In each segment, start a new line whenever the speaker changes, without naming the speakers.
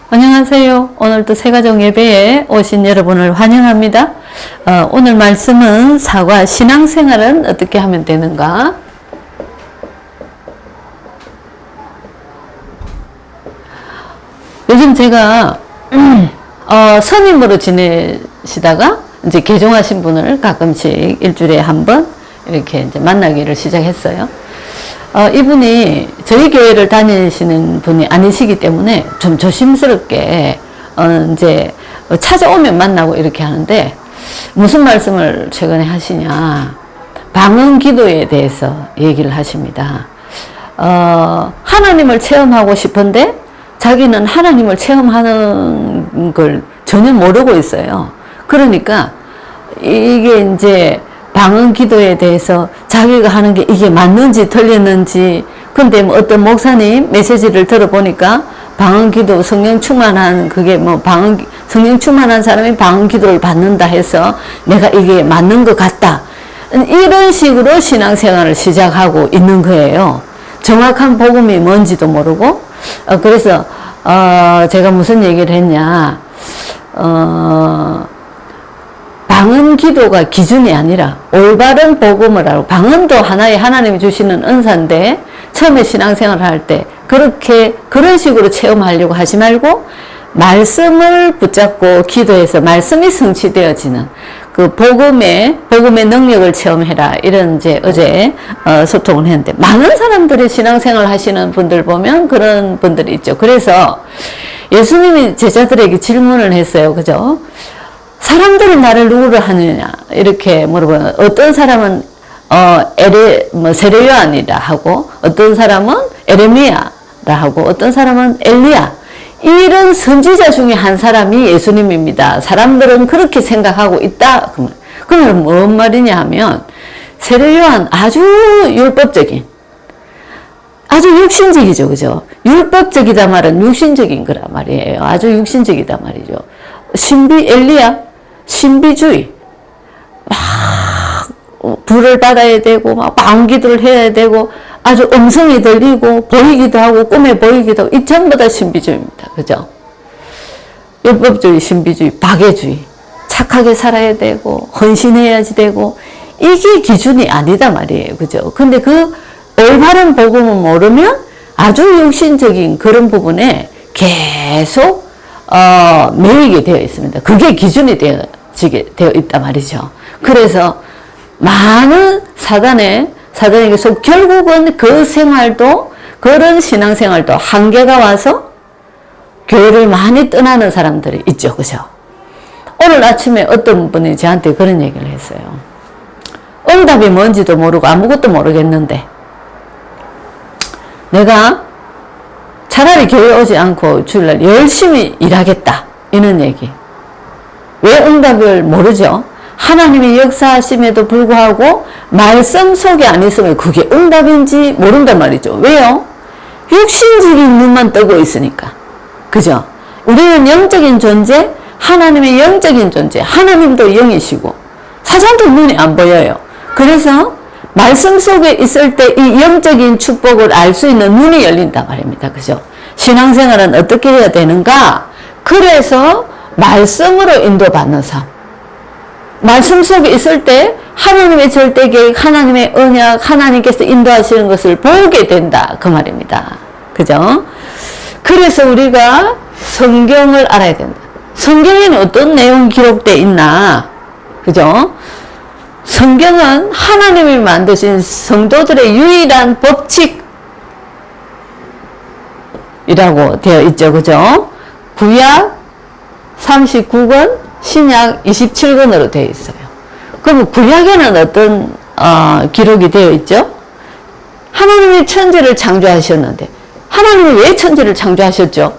안녕하세요. 오늘도 새가족 예배에 오신 여러분을 환영합니다. 오늘 말씀은 사과 신앙생활은 어떻게 하면 되는가? 요즘 제가 선임으로 지내시다가 이제 개종하신 분을 가끔씩 일주일에 한 번 이렇게 이제 만나기를 시작했어요. 이분이 저희 교회를 다니시는 분이 아니시기 때문에 좀 조심스럽게 이제 찾아오면 만나고 이렇게 하는데, 무슨 말씀을 최근에 하시냐, 방언 기도에 대해서 얘기를 하십니다. 하나님을 체험하고 싶은데 자기는 하나님을 체험하는 걸 전혀 모르고 있어요. 그러니까 이게 이제 방언 기도에 대해서 자기가 하는 게 이게 맞는지 틀렸는지, 근데 뭐 어떤 목사님 메시지를 들어보니까 방언 기도 성령 충만한 그게 뭐 성령 충만한 사람이 방언 기도를 받는다 해서 내가 이게 맞는 것 같다, 이런 식으로 신앙생활을 시작하고 있는 거예요. 정확한 복음이 뭔지도 모르고. 그래서 제가 무슨 얘기를 했냐, 방언 기도가 기준이 아니라 올바른 복음을 알고, 방언도 하나의 하나님이 주시는 은사인데 처음에 신앙생활을 할 때 그런 식으로 체험하려고 하지 말고 말씀을 붙잡고 기도해서 말씀이 성취되어지는 그 복음의 능력을 체험해라, 이런 이제 어제 소통을 했는데, 많은 사람들이 신앙생활 하시는 분들 보면 그런 분들이 있죠. 그래서 예수님이 제자들에게 질문을 했어요. 그죠? 사람들은 나를 누구를 하느냐 이렇게 물어보면, 어떤 사람은 세례요한이라 하고, 어떤 사람은 에레미야라 하고, 어떤 사람은 엘리야, 이런 선지자 중에 한 사람이 예수님입니다. 사람들은 그렇게 생각하고 있다. 그러면 뭔 말이냐 하면, 세례요한 아주 율법적인, 아주 육신적이죠. 그죠? 율법적이다 말은 육신적인 거란 말이에요. 아주 육신적이다 말이죠. 엘리야, 신비주의. 막 불을 받아야 되고 막 방언기도를 해야 되고, 아주 음성이 들리고 보이기도 하고 꿈에 보이기도 하고, 이 전부 다 신비주의입니다. 그죠? 율법주의, 신비주의, 박애주의. 착하게 살아야 되고 헌신해야지 되고, 이게 기준이 아니다 말이에요. 그죠? 근데 그 올바른 복음을 모르면 아주 육신적인 그런 부분에 계속 매이게 되어 있습니다. 그게 기준이 되어 있단 말이죠. 그래서 많은 사단에게 속, 결국은 그 생활도, 그런 신앙생활도 한계가 와서 교회를 많이 떠나는 사람들이 있죠. 그죠? 오늘 아침에 어떤 분이 저한테 그런 얘기를 했어요. 응답이 뭔지도 모르고 아무것도 모르겠는데 내가 차라리 교회 오지 않고 주일날 열심히 일하겠다, 이런 얘기. 왜 응답을 모르죠? 하나님이 역사하심에도 불구하고 말씀 속에 안 있으면 그게 응답인지 모른단 말이죠. 왜요? 육신적인 눈만 뜨고 있으니까. 그죠? 우리는 영적인 존재, 하나님의 영적인 존재, 하나님도 영이시고 사람도 눈이 안 보여요. 그래서 말씀 속에 있을 때 이 영적인 축복을 알 수 있는 눈이 열린단 말입니다. 그죠? 신앙생활은 어떻게 해야 되는가? 그래서 말씀으로 인도받는 삶. 말씀 속에 있을 때 하나님의 절대계획, 하나님의 언약, 하나님께서 인도하시는 것을 보게 된다, 그 말입니다. 그죠? 그래서 우리가 성경을 알아야 된다. 성경에는 어떤 내용이 기록되어 있나? 그죠? 성경은 하나님이 만드신 성도들의 유일한 법칙이라고 되어 있죠. 그죠? 구약 39권, 신약 27권으로 되어 있어요. 그럼 구약에는 어떤 기록이 되어 있죠? 하나님이 천지를 창조하셨는데, 하나님이 왜 천지를 창조하셨죠?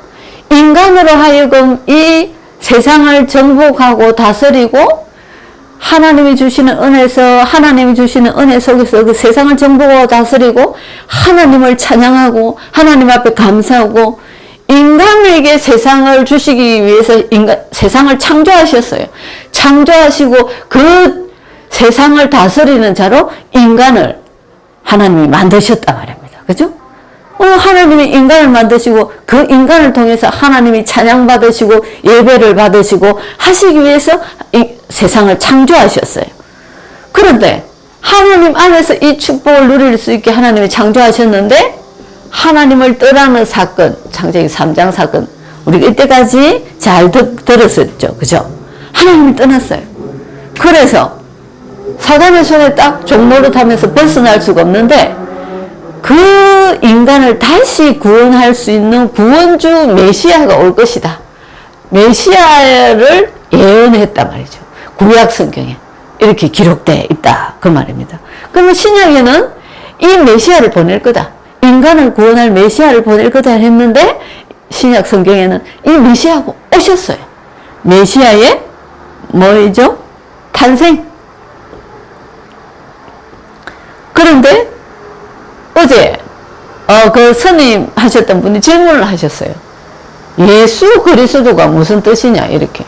인간으로 하여금 이 세상을 정복하고 다스리고, 하나님이 주시는 은혜 속에서 그 세상을 정복하고 다스리고, 하나님을 찬양하고 하나님 앞에 감사하고, 인간에게 세상을 주시기 위해서 세상을 창조하셨어요. 창조하시고 그 세상을 다스리는 자로 인간을 하나님이 만드셨단 말입니다. 그죠? 하나님이 인간을 만드시고 그 인간을 통해서 하나님이 찬양받으시고 예배를 받으시고 하시기 위해서 이 세상을 창조하셨어요. 그런데 하나님 안에서 이 축복을 누릴 수 있게 하나님이 창조하셨는데 하나님을 떠나는 사건, 창세기 3장 사건, 우리가 이때까지 잘 들었었죠. 그죠? 하나님을 떠났어요. 그래서 사단의 손에 딱 종노릇하면서 벗어날 수가 없는데 그 인간을 다시 구원할 수 있는 구원주 메시아가 올 것이다. 메시아를 예언했단 말이죠. 구약 성경에 이렇게 기록되어 있다. 그 말입니다. 그러면 신약에는 이 메시아를 보낼 거다. 인간을 구원할 메시아를 보낼 거다 했는데 신약 성경에는 이 메시아가 오셨어요. 메시아의 뭐이죠? 탄생. 그런데 어제 그 스님 하셨던 분이 질문을 하셨어요. 예수 그리스도가 무슨 뜻이냐 이렇게.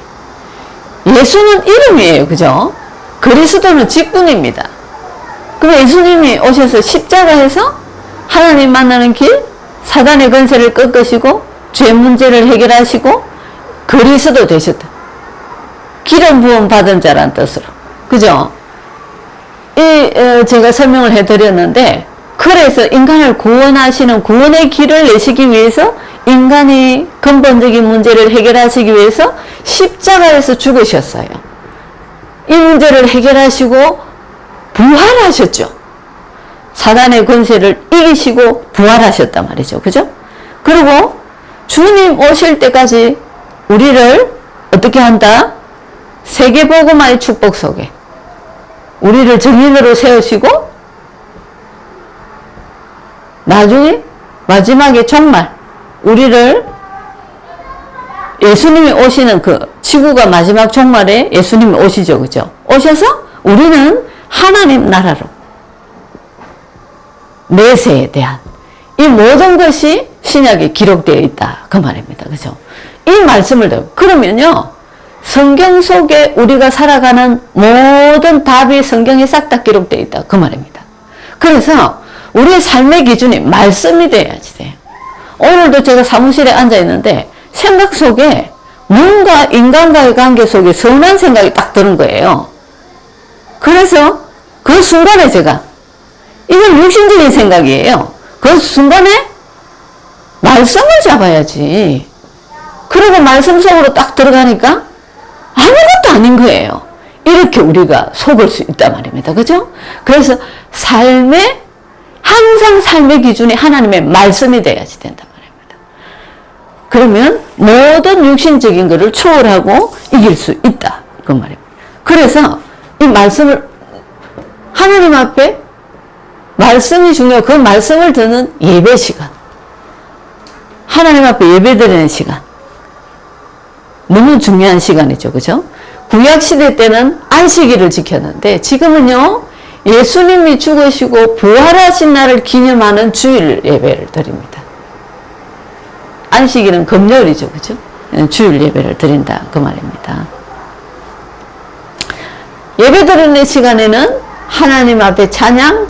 예수는 이름이에요. 그죠? 그리스도는 직분입니다. 그럼 예수님이 오셔서 십자가에서 하나님 만나는 길, 사단의 권세를 꺾으시고 죄 문제를 해결하시고 그리스도 되셨다. 기름 부음 받은 자란 뜻으로. 그죠? 제가 설명을 해드렸는데 그래서 인간을 구원하시는 구원의 길을 내시기 위해서 인간이 근본적인 문제를 해결하시기 위해서 십자가에서 죽으셨어요. 이 문제를 해결하시고 부활하셨죠. 사단의 권세를 이기시고 부활하셨단 말이죠. 그죠? 그리고 주님 오실 때까지 우리를 어떻게 한다? 세계복음화의 축복 속에 우리를 증인으로 세우시고 나중에 마지막에 정말 우리를 예수님이 오시는 그 지구가 마지막 종말에 예수님이 오시죠. 그죠? 오셔서 우리는 하나님 나라로 내세에 대한 이 모든 것이 신약에 기록되어 있다. 그 말입니다. 그죠? 이 말씀을 듣고 그러면요. 성경 속에 우리가 살아가는 모든 답이 성경에 싹 다 기록되어 있다. 그 말입니다. 그래서 우리의 삶의 기준이 말씀이 돼야지 돼요. 오늘도 제가 사무실에 앉아 있는데 생각 속에 뭔가 인간과의 관계 속에 선한 생각이 딱 드는 거예요. 그래서 그 순간에 제가 이건 육신적인 생각이에요. 그 순간에 말씀을 잡아야지. 그리고 말씀 속으로 딱 들어가니까 아무것도 아닌 거예요. 이렇게 우리가 속을 수 있단 말입니다. 그죠? 그래서 항상 삶의 기준이 하나님의 말씀이 돼야지 된단 말입니다. 그러면 모든 육신적인 것을 초월하고 이길 수 있다. 그 말입니다. 그래서 이 말씀을 하나님 앞에 말씀이 중요해요. 그 말씀을 듣는 예배 시간. 하나님 앞에 예배 드리는 시간. 너무 중요한 시간이죠. 그죠? 구약시대 때는 안식일을 지켰는데 지금은요. 예수님이 죽으시고 부활하신 날을 기념하는 주일 예배를 드립니다. 안식일은 금요일이죠. 그죠? 주일 예배를 드린다. 그 말입니다. 예배 드리는 시간에는 하나님 앞에 찬양,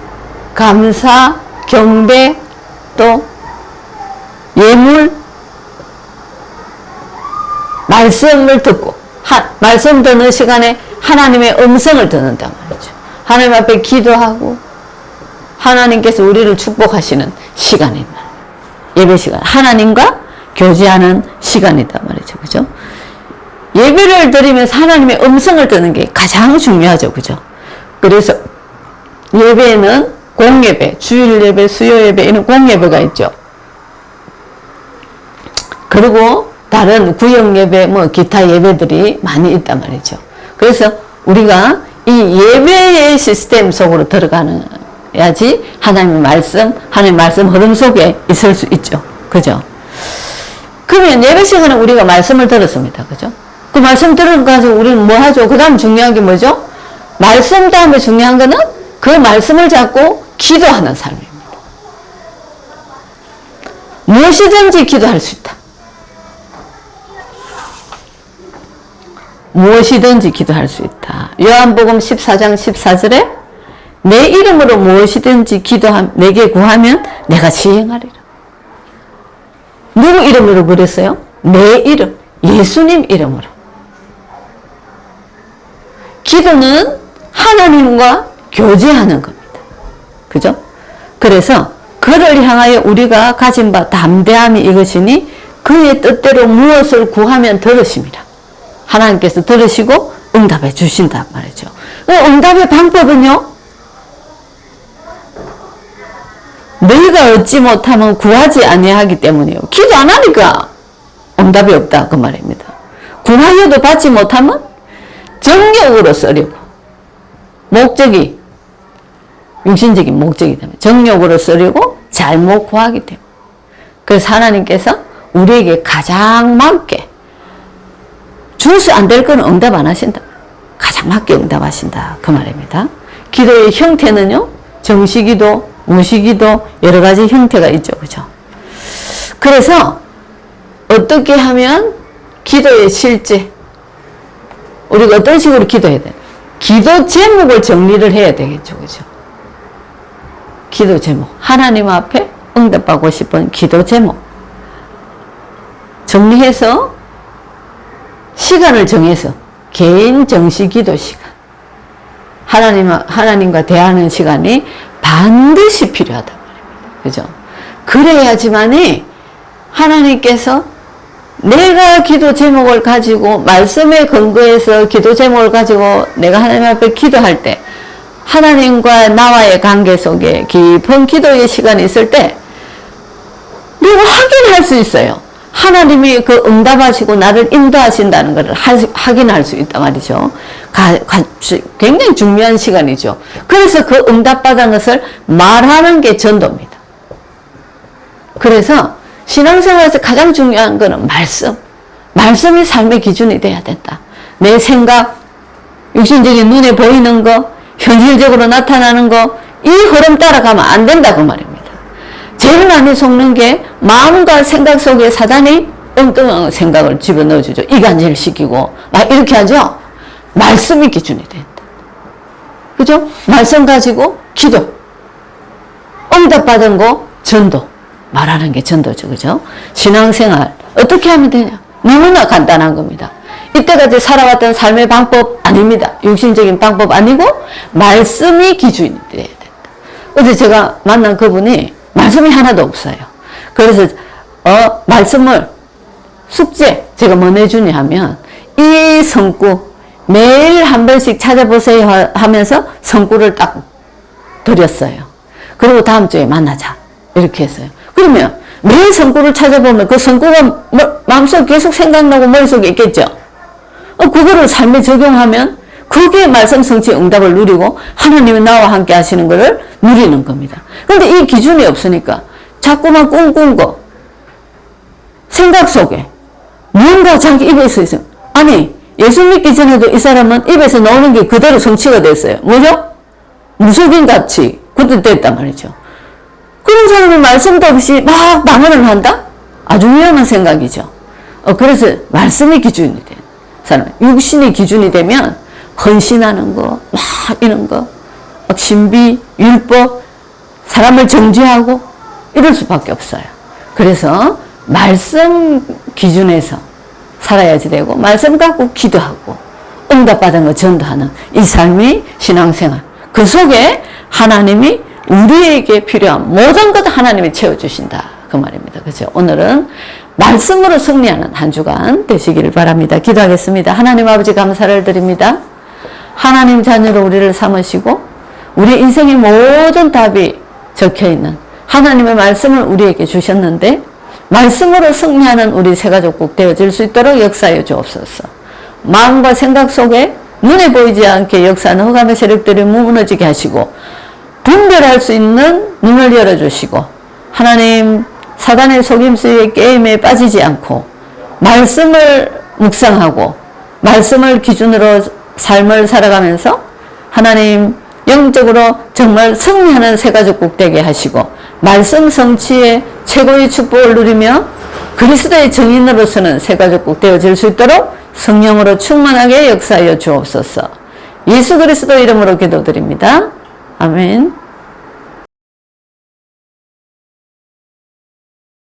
감사, 경배, 또 예물, 말씀을 듣고 말씀 듣는 시간에 하나님의 음성을 듣는단 말이죠. 하나님 앞에 기도하고 하나님께서 우리를 축복하시는 시간이다. 예배 시간. 하나님과 교제하는 시간이단 말이죠. 그죠? 예배를 드리면서 하나님의 음성을 듣는 게 가장 중요하죠. 그죠? 그래서 예배에는 공예배, 주일 예배, 수요 예배 이런 공예배가 있죠. 그리고 다른 구역 예배, 기타 예배들이 많이 있단 말이죠. 그래서 우리가 이 예배의 시스템 속으로 들어가야지 하나님의 말씀 흐름 속에 있을 수 있죠. 그죠? 그러면 예배 시간에 우리가 말씀을 들었습니다. 그죠? 그 말씀 들어가지고 우리는 뭐 하죠? 그 다음 중요한 게 뭐죠? 말씀 다음에 중요한 거는 그 말씀을 잡고 기도하는 삶입니다. 무엇이든지 기도할 수 있다. 무엇이든지 기도할 수 있다. 요한복음 14장 14절에 내 이름으로 무엇이든지 내게 구하면 내가 시행하리라. 누구 이름으로 그랬어요? 내 이름, 예수님 이름으로. 기도는 하나님과 교제하는 겁니다. 그죠? 그래서 그를 향하여 우리가 가진 바 담대함이 이것이니 그의 뜻대로 무엇을 구하면 들으십니다. 하나님께서 들으시고 응답해 주신단 말이죠. 응답의 방법은요? 너희가 얻지 못하면 구하지 아니하기 때문이에요. 기도 안 하니까 응답이 없다 그 말입니다. 구하여도 받지 못하면 정욕으로 쓰려고 목적이 육신적인 목적이 때문에 정욕으로 쓰려고 잘못 구하기 때문에 그래서 하나님께서 우리에게 가장 맞게 주스 안 될 거는 응답 안 하신다. 가장 맞게 응답하신다 그 말입니다. 기도의 형태는요 정시기도 무시기도 여러 가지 형태가 있죠. 그죠? 그래서 어떻게 하면 기도의 실제 우리가 어떤 식으로 기도해야 돼요? 기도 제목을 정리를 해야 되겠죠. 그죠? 기도 제목. 하나님 앞에 응답받고 싶은 기도 제목. 정리해서 시간을 정해서 개인 정시 기도 시간. 하나님과 대하는 시간이 반드시 필요하단 말입니다. 그죠? 그래야지만이 하나님께서 내가 기도 제목을 가지고 말씀에 근거해서 기도 제목을 가지고 내가 하나님 앞에 기도할 때 하나님과 나와의 관계 속에 깊은 기도의 시간이 있을 때 내가 확인할 수 있어요. 하나님이 그 응답하시고 나를 인도하신다는 것을 확인할 수 있단 말이죠. 굉장히 중요한 시간이죠. 그래서 그 응답받은 것을 말하는 게 전도입니다. 그래서 신앙생활에서 가장 중요한 것은 말씀. 말씀이 삶의 기준이 돼야 된다. 내 생각, 육신적인 눈에 보이는 거, 현실적으로 나타나는 거, 이 흐름 따라가면 안 된다 그 말입니다. 제일 많이 속는 게 마음과 생각 속에 사단이 엉뚱한 생각을 집어넣어주죠. 이간질시키고 막 이렇게 하죠. 말씀이 기준이 된다. 그죠? 말씀 가지고 기도. 응답받은 거 전도. 말하는 게 전도죠. 그죠? 신앙생활 어떻게 하면 되냐? 너무나 간단한 겁니다. 이때까지 살아왔던 삶의 방법 아닙니다. 육신적인 방법 아니고 말씀이 기준이 돼야 된다. 어제 제가 만난 그분이 말씀이 하나도 없어요. 그래서 말씀을 숙제 제가 뭐 내주냐 하면 이 성구 매일 한 번씩 찾아보세요 하면서 성구를 딱 드렸어요. 그리고 다음 주에 만나자 이렇게 했어요. 그러면 매일 성구를 찾아보면 그 성구가 마음속에 계속 생각나고 머릿속에 있겠죠. 그거를 삶에 적용하면 그게 말씀 성취 응답을 누리고 하나님이 나와 함께 하시는 것을 누리는 겁니다. 그런데 이 기준이 없으니까 자꾸만 꿈꾼 거 생각 속에 뭔가 자기 입에서 있어요. 아니 예수 믿기 전에도 이 사람은 입에서 나오는 게 그대로 성취가 됐어요. 뭐죠? 무속인같이 그것도 됐단 말이죠. 그런 사람이 말씀도 없이 막 방언을 한다? 아주 위험한 생각이죠. 그래서 말씀이 기준이 돼. 사람 육신이 기준이 되면 헌신하는 거, 막 이런 거, 막 신비, 율법, 사람을 정죄하고 이럴 수밖에 없어요. 그래서 말씀 기준에서 살아야지 되고 말씀 갖고 기도하고 응답받은 거 전도하는 이 삶이 신앙생활. 그 속에 하나님이 우리에게 필요한 모든 것 하나님이 채워주신다. 그 말입니다. 그죠? 오늘은 말씀으로 승리하는 한 주간 되시기를 바랍니다. 기도하겠습니다. 하나님 아버지 감사를 드립니다. 하나님 자녀로 우리를 삼으시고 우리 인생의 모든 답이 적혀있는 하나님의 말씀을 우리에게 주셨는데 말씀으로 승리하는 우리 새가족 꼭 되어질 수 있도록 역사해 주옵소서. 마음과 생각 속에 눈에 보이지 않게 역사하는 흑암의 세력들이 무너지게 하시고 분별할 수 있는 눈을 열어주시고 하나님 사단의 속임수의 게임에 빠지지 않고 말씀을 묵상하고 말씀을 기준으로 삶을 살아가면서 하나님 영적으로 정말 승리하는 새가족 꼭 되게 하시고 말씀 성취의 최고의 축복을 누리며 그리스도의 증인으로서는 새가족 꼭 되어질 수 있도록 성령으로 충만하게 역사하여 주옵소서. 예수 그리스도 이름으로 기도드립니다. 아멘.